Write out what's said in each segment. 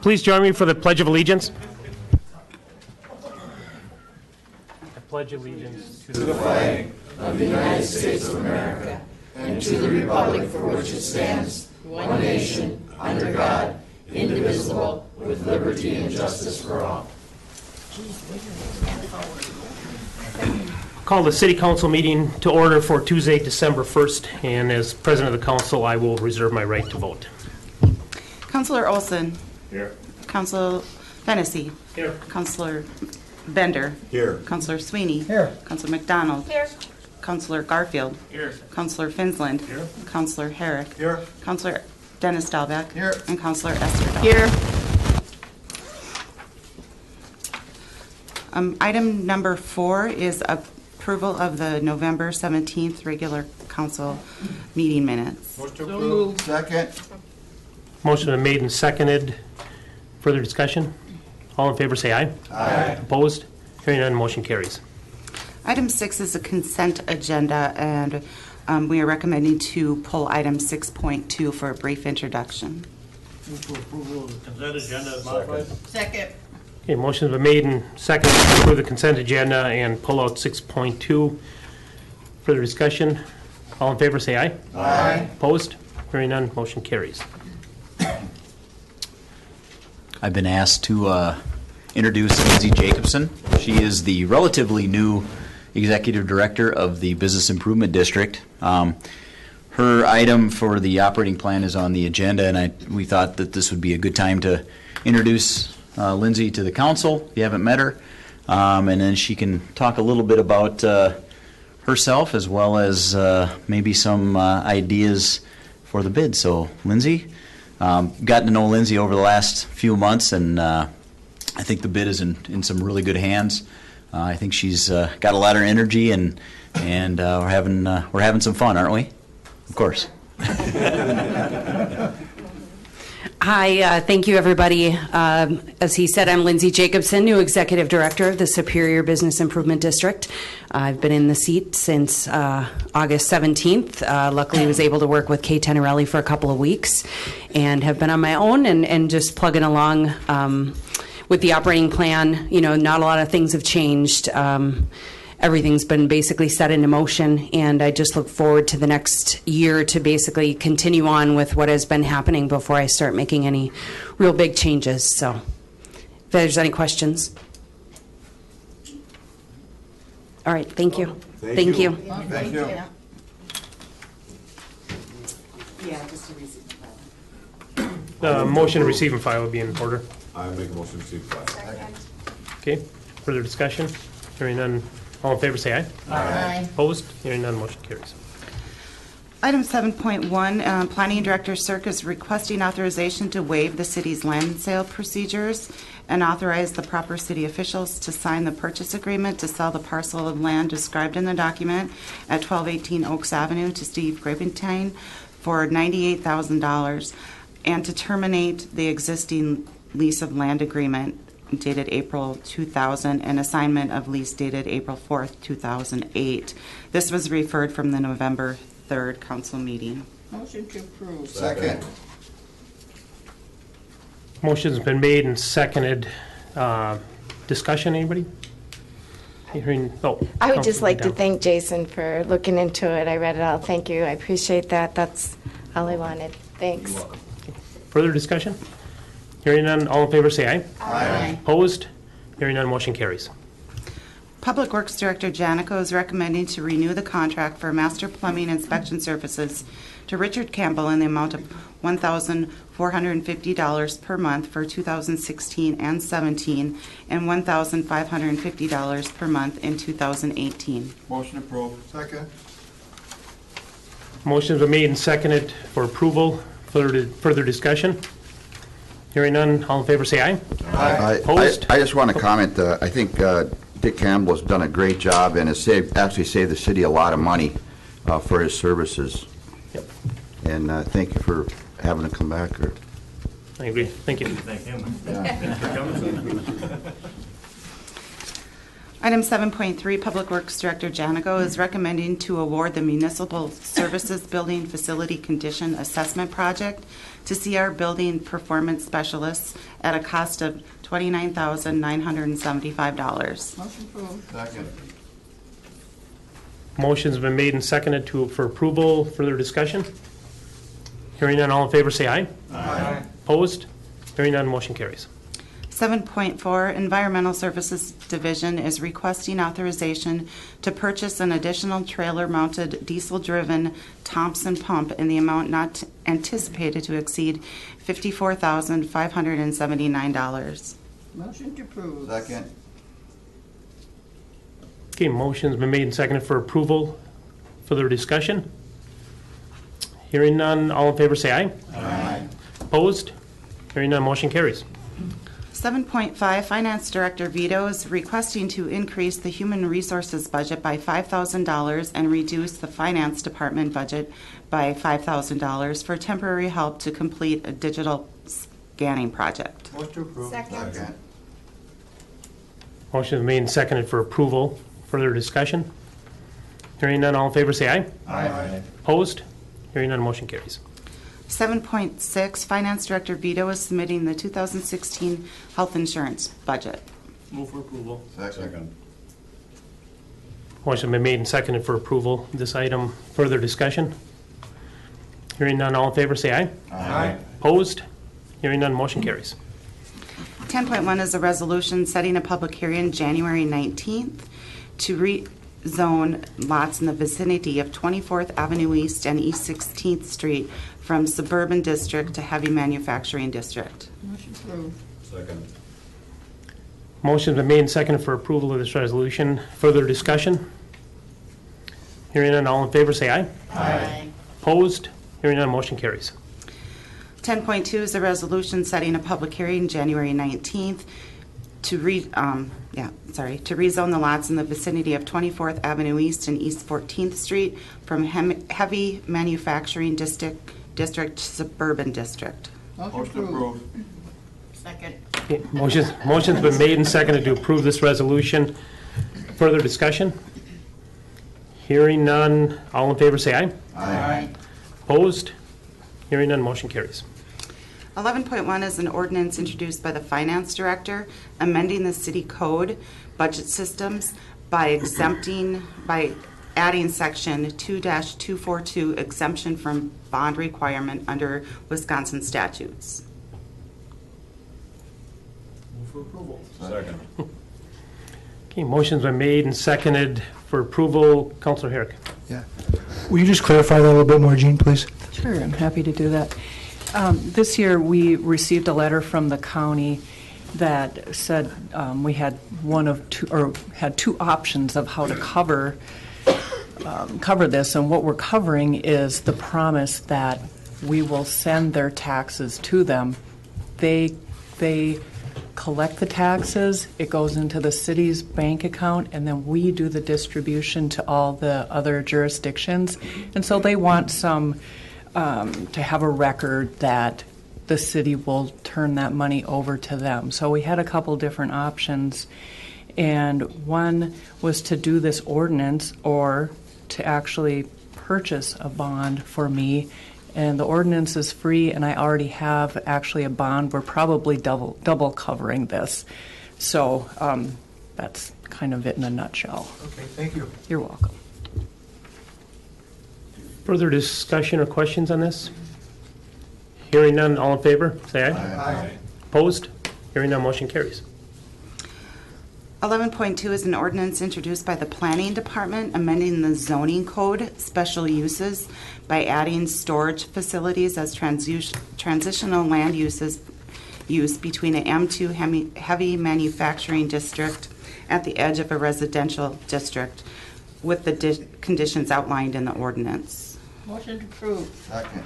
Please join me for the Pledge of Allegiance. I pledge allegiance to the flag of the United States of America and to the republic for which it stands, one nation, under God, indivisible, with liberty and justice for all. Call the City Council meeting to order for Tuesday, December 1st, and as President of the Council, I will reserve my right to vote. Councilor Olson. Here. Councilor Fennessy. Here. Councilor Bender. Here. Councilor Sweeney. Here. Councilor McDonald. Here. Councilor Garfield. Here. Councilor Finsland. Here. Councilor Herrick. Here. Councilor Dennis Dahlbeck. Here. And Councilor Esther Dahl. Here. Item number 4 is approval of the November 17th regular council meeting minutes. Motion to approve. Second. Motion been made and seconded. Further discussion? All in favor say aye. Aye. Opposed? Hearing none, motion carries. Item 6 is a consent agenda, and we are recommending to pull item 6.2 for a brief introduction. Move for approval of the consent agenda as modified. Second. Okay, motion's been made and seconded to approve the consent agenda and pull out 6.2. Further discussion? All in favor say aye. Aye. Opposed? Hearing none, motion carries. I've been asked to introduce Lindsay Jacobson. She is the relatively new Executive Director of the Business Improvement District. Her item for the operating plan is on the agenda, and we thought that this would be a good time to introduce Lindsay to the council, if you haven't met her, and then she can talk a little bit about herself as well as maybe some ideas for the bid. So, Lindsay, gotten to know Lindsay over the last few months, and I think the bid is in some really good hands. I think she's got a lot of energy, and we're having some fun, aren't we? Of course. Hi, thank you, everybody. As he said, I'm Lindsay Jacobson, new Executive Director of the Superior Business Improvement District. I've been in the seat since August 17th. Luckily, was able to work with Kay Tenerelli for a couple of weeks and have been on my own and just plugging along with the operating plan. You know, not a lot of things have changed. Everything's been basically set into motion, and I just look forward to the next year to basically continue on with what has been happening before I start making any real big changes. So if there's any questions. All right, thank you. Thank you. Thank you. Yeah, just to receive. Motion to receive and file would be in order. I make a motion to receive file. Okay, further discussion? Hearing none, all in favor say aye. Aye. Opposed? Hearing none, motion carries. Item 7.1, Planning Director Cirque is requesting authorization to waive the city's land sale procedures and authorize the proper city officials to sign the purchase agreement to sell the parcel of land described in the document at 1218 Oaks Avenue to Steve Grabentine for $98,000 and to terminate the existing lease of land agreement dated April 2000 and assignment of lease dated April 4th, 2008. This was referred from the November 3rd council meeting. Motion to approve. Second. Motion's been made and seconded. Discussion, anybody? Hearing, I would just like to Councilman thank Jason for looking into it. I read it all. Thank you. I appreciate that. That's all I wanted. Thanks. Down. Further discussion? Hearing none, all in favor say aye. Aye. Opposed? Hearing none, motion carries. Public Works Director Janico is recommending to renew the contract for master plumbing inspection services to Richard Campbell in the amount of $1,450 per month for 2016 and 17 and $1,550 per month in 2018. Motion approved. Second. Motion's been made and seconded for approval. Further discussion? Hearing none, all in favor say aye. Opposed? I just want to comment, I think Dick Campbell has done a great job and has actually saved the city a lot of money for his services. Yep. And thank you for having him come back. I agree. Thank you. Thank him. Item 7.3, Public Works Director Janico is recommending to award the Municipal Services Building Facility Condition Assessment Project to CR Building Performance Specialists at a cost of $29,975. Motion approved. Second. Motion's been made and seconded for approval. Further discussion? Hearing none, all in favor say aye. Aye. Opposed? Hearing none, motion carries. 7.4, Environmental Services Division is requesting authorization to purchase an additional trailer-mounted diesel-driven Thompson pump in the amount not anticipated to exceed $54,579. Motion to approve. Second. Okay, motion's been made and seconded for approval. Further discussion? Hearing none, all in favor say aye. Aye. Opposed? Hearing none, motion carries. 7.5, Finance Director Vito is requesting to increase the Human Resources budget by $5,000 and reduce the Finance Department budget by $5,000 for temporary help to complete a digital scanning project. Motion to approve. Second. Motion is made and seconded for approval. Further discussion? Hearing none, all in favor say aye. Aye. Opposed? Hearing none, motion carries. 7.6, Finance Director Vito is submitting the 2016 health insurance budget. Move for approval. Second. Motion been made and seconded for approval of this item. Further discussion? Hearing none, all in favor say aye. Aye. Opposed? Hearing none, motion carries. 10.1 is a resolution setting a public hearing January 19th to rezone lots in the vicinity of 24th Avenue East and East 16th Street from suburban district to heavy manufacturing district. Motion approved. Second. Motion's been made and seconded for approval of this resolution. Further discussion? Hearing none, all in favor say aye. Aye. Opposed? Hearing none, motion carries. 10.2 is a resolution setting a public hearing January 19th to rezone the lots in the vicinity of 24th Avenue East and East 14th Street from heavy manufacturing district to suburban district. Motion Motion approved. approved. Second. Okay, motion's been made and seconded to approve this resolution. Further discussion? Hearing none, all in favor say aye. Aye. Opposed? Hearing none, motion carries. 11.1 is an ordinance introduced by the Finance Director amending the city code budget systems by adding section 2-242 exemption from bond requirement under Wisconsin statutes. Move for approval. Second. Okay, motion's been made and seconded for approval. Councilor Herrick. Yeah. Will you just clarify that a little bit more, Gene, please? Sure, I'm happy to do that. This year, we received a letter from the county that said we had two options of how to cover this, and what we're covering is the promise that we will send their taxes to them. They collect the taxes, it goes into the city's bank account, and then we do the distribution to all the other jurisdictions. And so they want some to have a record that the city will turn that money over to them. So we had a couple different options, and one was to do this ordinance or to actually purchase a bond for me. And the ordinance is free, and I already have actually a bond. We're probably double covering this. So that's kind of it in a nutshell. Okay, thank you. You're welcome. Further discussion or questions on this? Hearing none, all in favor, say aye. Aye. Opposed? Hearing none, motion carries. 11.2 is an ordinance introduced by the Planning Department amending the zoning code special uses by adding storage facilities as transitional land use between an M2 heavy manufacturing district at the edge of a residential district with the conditions outlined in the ordinance. Motion approved. Second.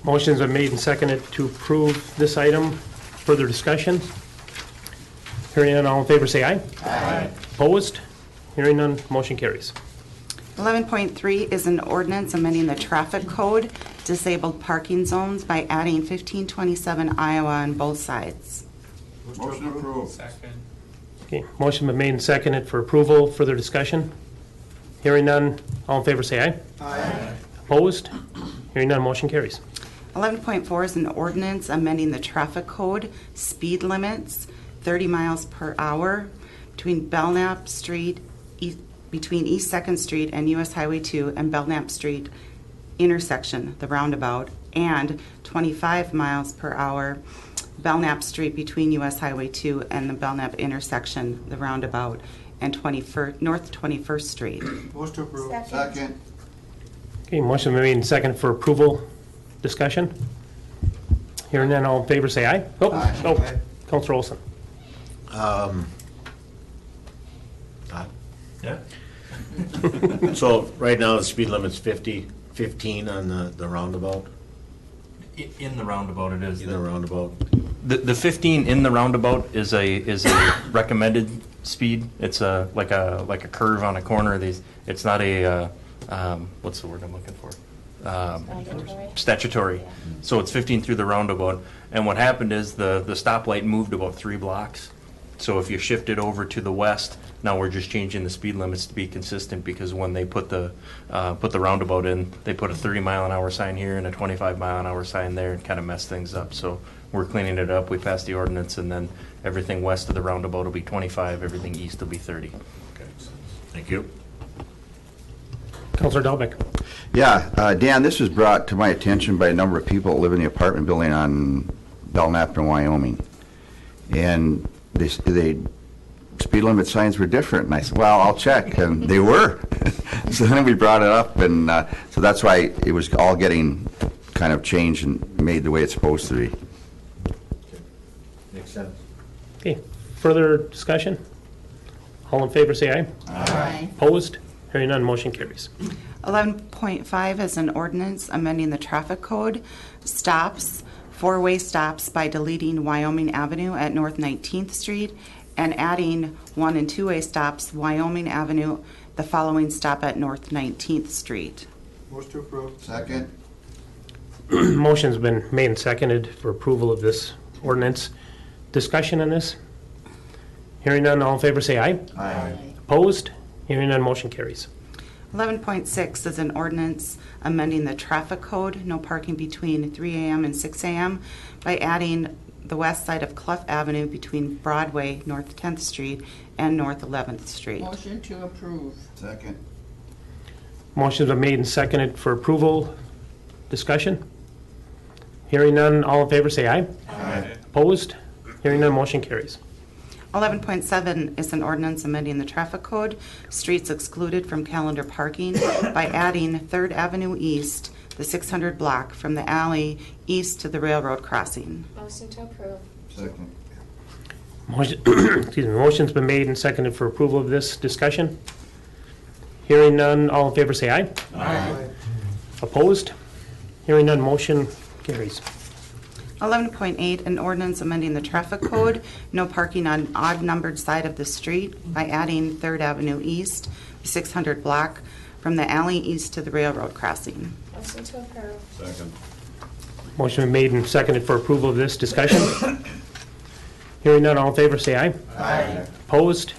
Motions are made and seconded to approve this item. Further discussion? Hearing none, all in favor say aye. Aye. Opposed? Hearing none, motion carries. 11.3 is an ordinance amending the traffic code, disabled parking zones by adding 1527 Iowa on both sides. Motion approved. Second. Okay, motion been made and seconded for approval. Further discussion? Hearing none, all in favor say aye. Aye. Opposed? Hearing none, motion carries. 11.4 is an ordinance amending the traffic code, speed limits, 30 miles per hour between Belknap Street, between East 2nd Street and US Highway 2 and Belknap Street intersection, the roundabout, and 25 miles per hour Belknap Street between US Highway 2 and the Belknap intersection, the roundabout, and North 21st Street. Motion to approve. Second. Okay, motion been made and seconded for approval. Discussion? Hearing none, all in favor say aye. Aye. Oh, Counselor Olson. Yeah. So right now, the speed limit's 15 on the roundabout, In the roundabout it is. in the roundabout. The 15 in the roundabout is a recommended speed. It's like a curve on a corner. It's not a, what's the word I'm looking for? Statutory. So it's 15 through the roundabout. And what happened is the stoplight moved about 3 blocks. So if you shift it over to the west, now we're just changing the speed limits to be consistent, because when they put the roundabout in, they put a 30-mile-an-hour sign here and a 25-mile-an-hour sign there and kind of mess things up. So we're cleaning it up. We passed the ordinance, and then everything west of the roundabout will be 25, everything east will be 30. Okay. Thank you. Counselor Dalbeck. Yeah, Dan, this was brought to my attention by a number of people that live in the apartment building on Belknap in Wyoming. And they speed limit signs were different. And I said, well, I'll check. And they were. So then we brought it up. And so that's why it was all getting kind of changed and made the way it's supposed to be. Makes sense. Okay, further discussion? All in favor say aye. Aye. Opposed? Hearing none, motion carries. 11.5 is an ordinance amending the traffic code, stops, 4-way stops by deleting Wyoming Avenue at North 19th Street and adding 1- and 2-way stops, Wyoming Avenue, the following stop at North 19th Street. Motion to approve. Second. Motion's been made and seconded for approval of this ordinance. Discussion on this? Hearing none, all in favor say aye. Aye. Opposed? Hearing none, motion carries. 11.6 is an ordinance amending the traffic code, no parking between 3 a.m. and 6 a.m. by adding the west side of Clough Avenue between Broadway, North 10th Street, and North 11th Street. Motion to approve. Second. Motion's been made and seconded for approval. Discussion? Hearing none, all in favor say aye. Aye. Opposed? Hearing none, motion carries. 11.7 is an ordinance amending the traffic code, streets excluded from calendar parking by adding 3rd Avenue East, the 600 block from the alley east to the railroad crossing. Motion to approve. Second. Motion, excuse me, motion's been made and seconded for approval of this. Discussion? Hearing none, all in favor say aye. Aye. Opposed? Hearing none, motion carries. 11.8, an ordinance amending the traffic code, no parking on odd-numbered side of the street by adding 3rd Avenue East, the 600 block from the alley east to the railroad crossing. Motion to approve. Second. Motion been made and seconded for approval of this. Discussion? Hearing none, all in favor say aye. Aye. Opposed?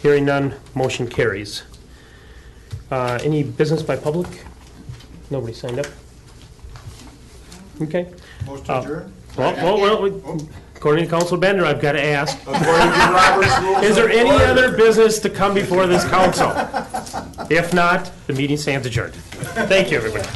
Hearing none, motion carries. Any business by public? Nobody signed up? Okay. Motion to adjourn? Well, according to Council Bender, I've got to ask, According to Robert's rules. is there any other business to come before this council? If not, the meeting stands adjourned. Thank you, everybody.